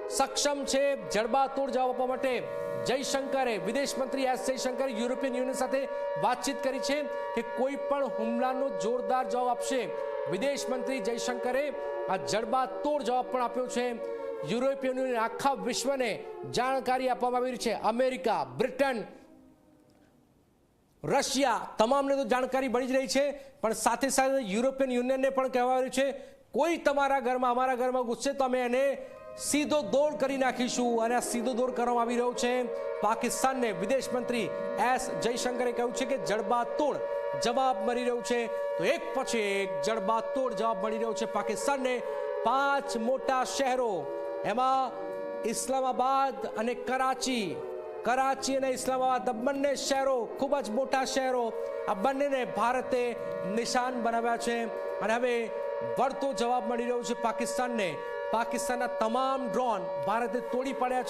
સક્ષમ છે જડબાતોડ જવાબ આપવા માટે જયશંકરે, વિદેશ મંત્રી એસ જયશંકરે યુરોપિયન યુનિયન સાથે વાતચીત કરી છે કે કોઈ પણ હુમલાનો જોરદાર જવાબ આપશે. વિદેશ મંત્રી જયશંકરે આ જડબાતોડ જવાબ પણ આપ્યો છે. યુરોપિયન યુનિયન આખા વિશ્વને જાણકારી આપવામાં આવી રહી છે. અમેરિકા, બ્રિટન, રશિયા તમામને તો જાણકારી મળી જ રહી છે, પણ સાથે સાથે યુરોપિયન યુનિયનને પણ કહેવા આવ્યું છે કોઈ તમારા ઘરમાં, અમારા ઘરમાં ઘૂસશે તો અમે એને સીધો દોડ કરી નાખીશું. અને આ સીધો દોડ કરવામાં આવી રહ્યો છે પાકિસ્તાનને. વિદેશ મંત્રી એસ જયશંકરે કહ્યું છે કે જડબાતોડ જવાબ મળી રહ્યો છે. તો એક પછી એક જડબાતોડ જવાબ મળી રહ્યો છે પાકિસ્તાનને. 5 મોટા શહેરો, એમાં ઇસ્લામાબાદ અને કરાચી અને ઇસ્લામાબાદ બંને શહેરો ખૂબ જ મોટા શહેરો, આ બંનેને ભારતે નિશાન બનાવ્યા છે. અને હવે વળતો જવાબ મળી રહ્યો છે પાકિસ્તાનને. પાકિસ્તાનના તમામ ડ્રોન ભારતે તોડી પાડ્યા છે.